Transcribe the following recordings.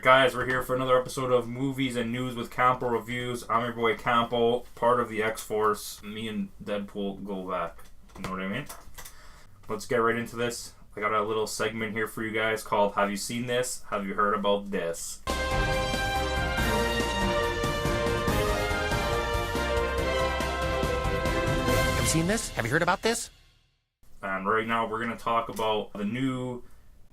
guys, we're here for another episode of Movies and News with campo.reviews. I'm your boy Campo, part of the X-Force. Me and Deadpool go back. You know what I mean? Let's get right into this. I got a little segment here for you guys called Have You Seen This? Have You Heard About This? Have you seen this? Have you heard about this? And right now we're going to talk about the new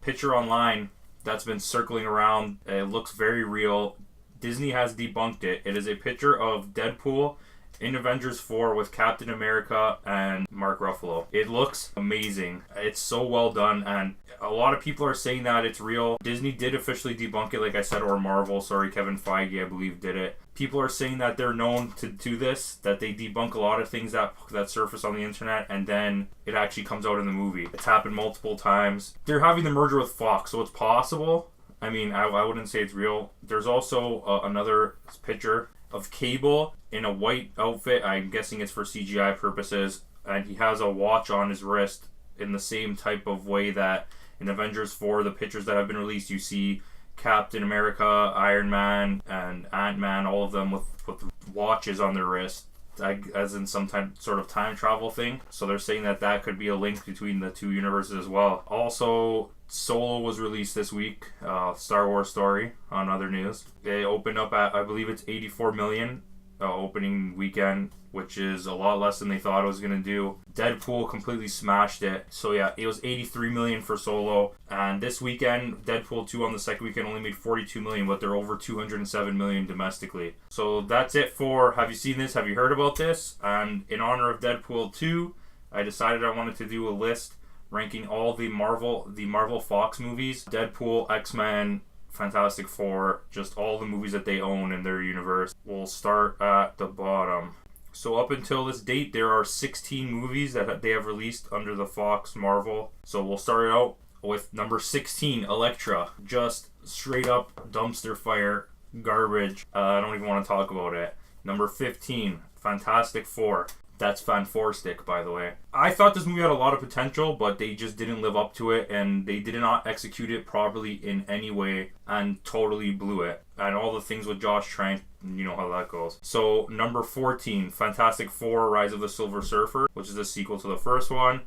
picture online that's been circling around. It looks very real. Disney has debunked it. It is a picture of Deadpool in Avengers 4 with Captain America and Mark Ruffalo. It looks amazing. It's so well done, and a lot of people are saying that it's real. Disney did officially debunk it, like I said, or Marvel. Sorry, Kevin Feige, I believe, did it. People are saying that they're known to do this, that they debunk a lot of things that surface on the internet, and then it actually comes out in the movie. It's happened multiple times. They're having the merger with Fox, so it's possible. I mean, I wouldn't say it's real. There's also another picture of Cable in a white outfit. I'm guessing it's for CGI purposes, and he has a watch on his wrist in the same type of way that in Avengers 4, the pictures that have been released, you see Captain America, Iron Man, and Ant-Man, all of them with watches on their wrist, as in some sort of time travel thing. So they're saying that could be a link between the two universes as well. Also, Solo was released this week, Star Wars story, on other news. They opened up at, I believe it's 84 million opening weekend, which is a lot less than they thought it was going to do. Deadpool completely smashed it. So yeah, it was 83 million for Solo. And this weekend, Deadpool 2 on the second weekend only made 42 million, but they're over 207 million domestically. So that's it for Have You Seen This? Have You Heard About This? And in honor of Deadpool 2, I decided I wanted to do a list ranking all the Marvel Fox movies. Deadpool, X-Men, Fantastic Four, just all the movies that they own in their universe. We'll start at the bottom. So up until this date, there are 16 movies that they have released under the Fox Marvel. So we'll start it out with number 16, Elektra. Just straight up dumpster fire garbage. I don't even want to talk about it. Number 15, Fantastic Four. That's Fan-4-Stick, by the way. I thought this movie had a lot of potential, but they just didn't live up to it, and they did not execute it properly in any way, and totally blew it. And all the things with Josh Trank, you know how that goes. So, number 14, Fantastic Four, Rise of the Silver Surfer, which is a sequel to the first one.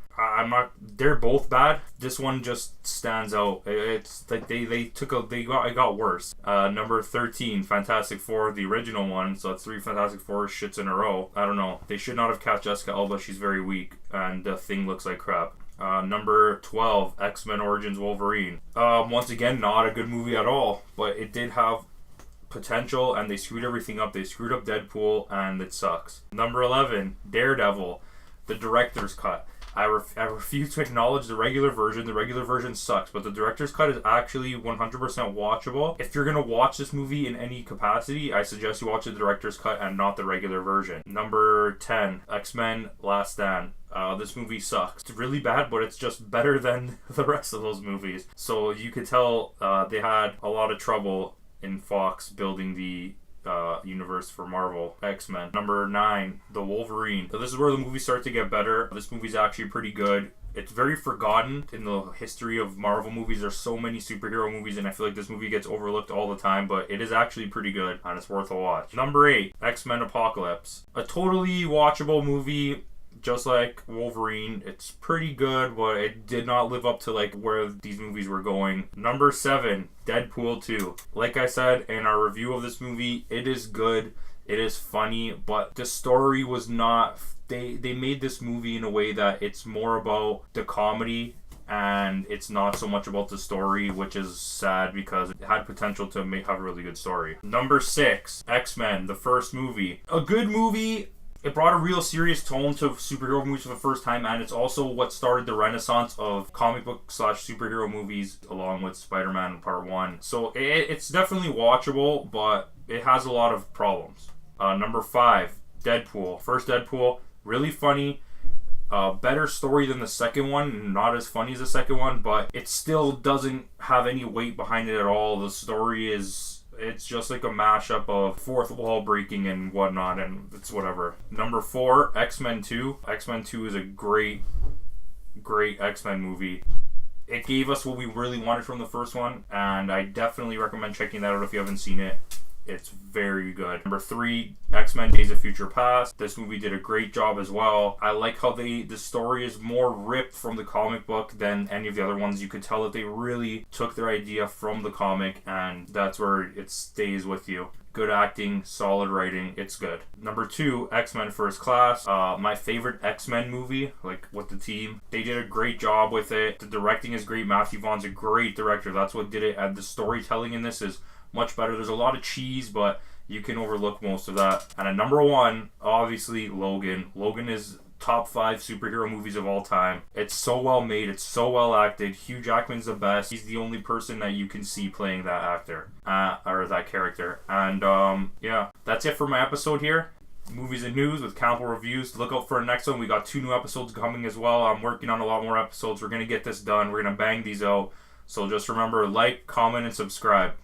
They're both bad. This one just stands out. It's like it got worse. Number 13, Fantastic Four, the original one. So that's 3 Fantastic Four shits in a row. I don't know. They should not have cast Jessica Alba. She's very weak, and the Thing looks like crap. Number 12, X-Men Origins Wolverine. Once again, not a good movie at all, but it did have potential, and they screwed everything up. They screwed up Deadpool, and it sucks. Number 11, Daredevil, the director's cut. I refuse to acknowledge the regular version. The regular version sucks, but the director's cut is actually 100% watchable. If you're going to watch this movie in any capacity, I suggest you watch the director's cut and not the regular version. Number 10, X-Men Last Stand. This movie sucks. It's really bad, but it's just better than the rest of those movies. So you could tell they had a lot of trouble in Fox building the universe for Marvel. X-Men. Number 9, The Wolverine. So this is where the movies start to get better. This movie's actually pretty good. It's very forgotten in the history of Marvel movies. There's so many superhero movies, and I feel like this movie gets overlooked all the time, but it is actually pretty good, and it's worth a watch. Number 8, X-Men Apocalypse. A totally watchable movie, just like Wolverine. It's pretty good, but it did not live up to like where these movies were going. Number 7, Deadpool 2. Like I said in our review of this movie, it is good, it is funny, but the story was not... They made this movie in a way that it's more about the comedy, and it's not so much about the story, which is sad because it had potential to have a really good story. Number 6, X-Men, the first movie. A good movie. It brought a real serious tone to superhero movies for the first time, and it's also what started the renaissance of comic book / superhero movies, along with Spider-Man Part 1. So it's definitely watchable, but it has a lot of problems. Number 5, Deadpool. First Deadpool, really funny. Better story than the second one, not as funny as the second one, but it still doesn't have any weight behind it at all. The story it's just like a mashup of fourth wall breaking and whatnot, and it's whatever. Number 4, X-Men 2. X-Men 2 is a great X-Men movie. it gave us what we really wanted from the first one, and I definitely recommend checking that out if you haven't seen it. It's very good. Number 3, X-Men Days of Future Past. This movie did a great job as well. I like how the story is more ripped from the comic book than any of the other ones. You could tell that they really took their idea from the comic, and that's where it stays with you. Good acting, solid writing, it's good. Number 2, X-Men First Class. My favorite X-Men movie, like with the team. They did a great job with it. The directing is great. Matthew Vaughn's a great director. That's what did it. And the storytelling in this is much better. There's a lot of cheese, but you can overlook most of that. And at number 1, obviously, Logan. Logan is top 5 superhero movies of all time. It's so well made. It's so well acted. Hugh Jackman's the best. He's the only person that you can see playing that actor, or that character. And yeah, that's it for my episode here. Movies and news with campo.reviews. Look out for our next one. We got 2 new episodes coming as well. I'm working on a lot more episodes. We're going to get this done. We're going to bang these out. So just remember, like, comment, and subscribe.